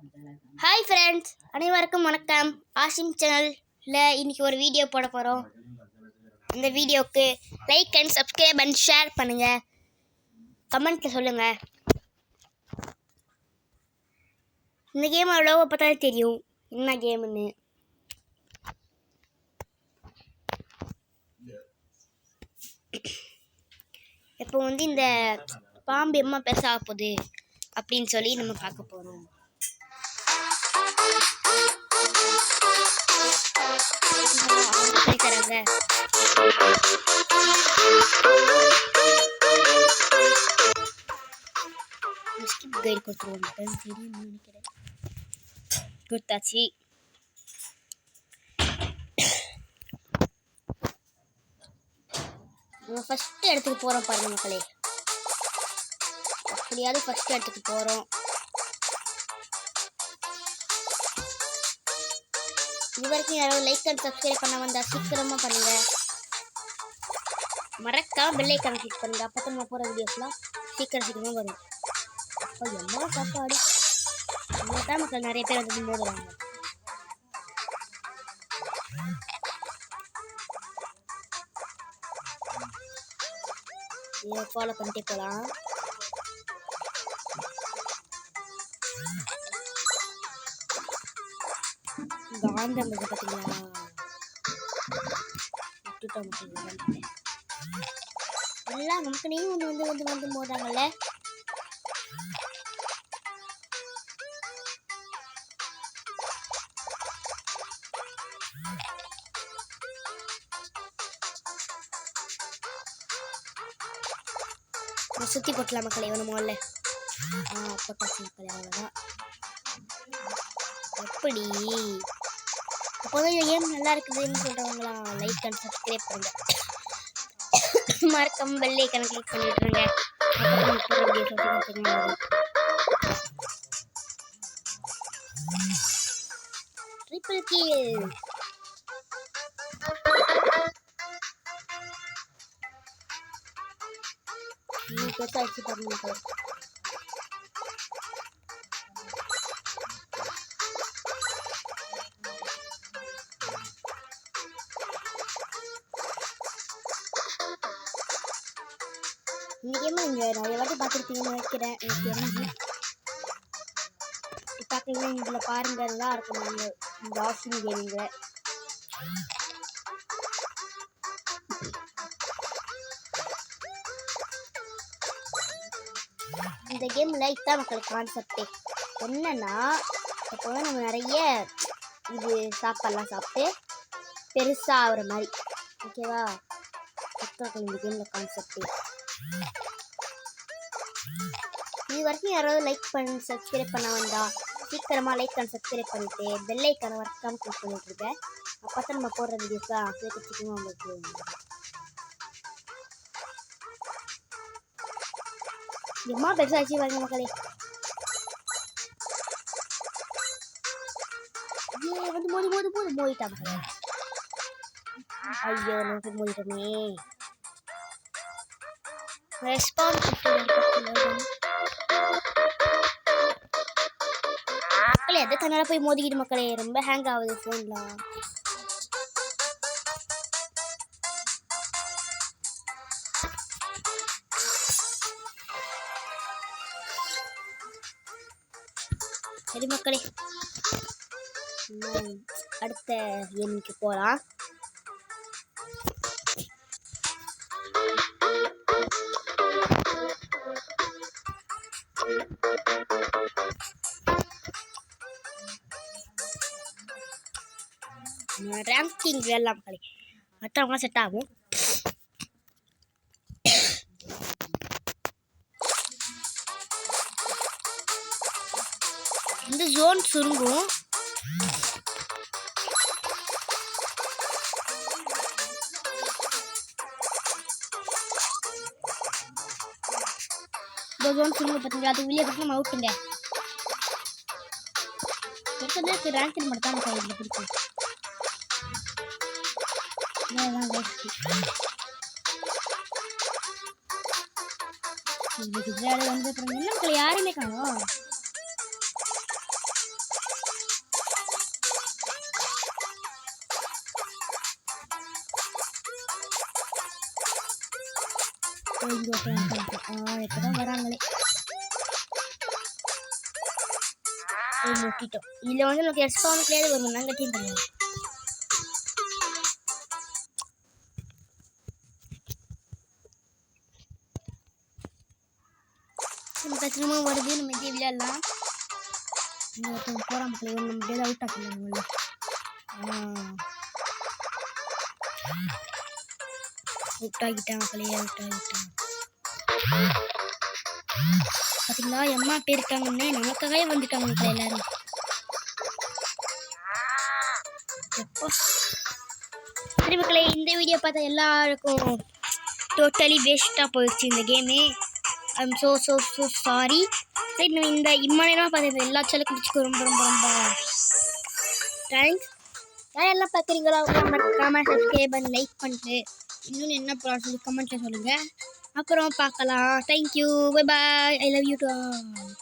Hi friends, அனைவருக்கும் வணக்கம். ஆசிம் சேனலில் இன்றைக்கி ஒரு வீடியோ போட போகிறோம். இந்த வீடியோவுக்கு like and subscribe and share பண்ணுங்கள். கமெண்ட்டில் சொல்லுங்கள். இந்த கேமோட லோகோ பார்த்தாலே தெரியும் என்ன கேமுன்னு. இப்போ இந்த பாம்பு எம்மா பெருசாக போகுது அப்படின்னு சொல்லி நம்ம பார்க்க போகிறோம். கொடுத்தாச்சு. நம்ம ஃபர்ஸ்ட் இடத்துக்கு போகிறோம் பாருங்க மக்களே. அப்படியாவது ஃபர்ஸ்ட் இடத்துக்கு போகிறோம். இது வரைக்கும் யாராவது லைக் அண்ட் சப்ஸ்கிரைப் பண்ண வந்தால் சீக்கிரமாக பண்ணுங்கள். மறக்காம பெல் ஐக்கானை கிளிக் பண்ணுங்கள். அப்போ தான் நம்ம போகிற வீடியோஸ்லாம் சீக்கிரமாக வரும். அப்போ எம்மா சாப்பாடு இங்கே தான் மக்கள் நிறைய பேர் வந்து மோதுறாங்க. இதை ஃபாலோ பண்ணிட்டே போகலாம். காந்தம் பார்த்தீங்களா? எல்லாம் நமக்குனையும் வந்து மோதாங்கல்ல. சுற்றி போட்டலாம் மக்களே. இவனை முதல்ல போட்டாச்சு மக்களே. அவ்வளோதான். எப்படி அப்போதான் இந்த கேம் நல்லா இருக்குதுன்னு சொல்கிறவங்களா லைக் அண்ட் சப்ஸ்கிரைப் பண்ணுங்க. மறக்காம பெல் ஐக்கானை கிளிக் பண்ணிட்டுருங்க. Triple kill. பெருசாச்சு பாருங்க. இந்த கேம் நீங்கள் நிறைய வாட்டி பார்த்துருப்பீங்கன்னு நினைக்கிறேன். எனக்கு தெரிஞ்சு பார்க்கல. இதில் பாருங்க, நல்லா இருக்கும். நாங்கள் இந்த ஆப்ஷன் கேமிங்கில் இந்த கேமில் இதுதான் மக்களுக்கு கான்செப்டே. என்னன்னா இப்போ நம்ம நிறைய இது சாப்பாடெல்லாம் சாப்பிட்டு பெருசாக ஆகிற மாதிரி. ஓகேவா? இந்த கேமில் கான்செப்டே. இது வரைக்கும் யாராவது லைக் பண்ணி சப்ஸ்கிரைப் பண்ண வந்தா சீக்கிரமாக லைக் அண்ட் சப்ஸ்கிரைப் பண்ணிவிட்டு பெல் ஐக்கானை மறக்காம கிளிக் பண்ணிட்டுருக்கேன். அப்போ தான் நம்ம போடுற வீடியோஸ்லாம் சீக்கிரமாக உங்களுக்கு. எம்மா பெருசாச்சு பாருங்க மக்களே. மோதிட்டா மக்களே. ஐயோ நமக்கு மோதிட்டோமே. மக்களே எதை தன்னால போய் மோதிக்கிட்டு மக்களே. ரொம்ப ஹேங் ஆகுது ஃபோன்லாம். சரி மக்களே, அடுத்த கேமுக்கு போகலாம். ரேங்கிங் எல்லாம் மக்களே மற்றவங்க செட் ஆகும். இந்த ஜோன் சுருங்கும். இந்த ஜோன் சுருங்க பார்த்தீங்களா? அது வெளியே பக்கம் நம்ம அவுட்டுங்க. பிரச்சனை ரேங்கிங் மட்டும் தான் மக்கள் இதில் பிடிக்கும். யாருமே காணும். இங்கே இப்போதான் வராங்களே. முட்டிட்டோம். இதில் வந்து நமக்கு எக்ஸ்ட்ராவும் கிடையாது, ஒரு மண்ணாங்கட்டியும் கிடையாது. நம்ம திரும்ப வருது, நம்ம இதே விளையாடலாம். இங்கே ஒருத்தவங்க போகிற மக்களே, நம்ம இப்படியே அவுட் ஆக்கலாம். அவுட் ஆகிட்டான் மக்களே, அவுட் ஆகிட்டான். பார்த்தீங்களா எம்மா பேர் இருக்காங்கன்னு, நமக்காகவே வந்துட்டாங்க மக்களே எல்லாரும். எப்போ சரி மக்களே, இந்த வீடியோ பார்த்தா எல்லாருக்கும் டோட்டலி வேஸ்ட்டாக போயிடுச்சு இந்த கேமு. I'm so sorry. சரி, நம்ம இந்த இம்மாதிரிலாம் பார்த்து எல்லா சேனலுக்கும் பிடிச்சிக்கோ. ரொம்ப ரொம்ப ரொம்ப தேங்க்ஸ். யாரெல்லாம் பார்க்குறீங்களோ அவங்க மறக்காமல் சப்ஸ்கிரைப் பண்ணி லைக் பண்ணிட்டு இன்னொன்று என்ன பண்ணலாம் சொல்லி கமெண்ட்டில் சொல்லுங்கள். அப்புறம் பார்க்கலாம். Thank you, bye bye, I love you to all.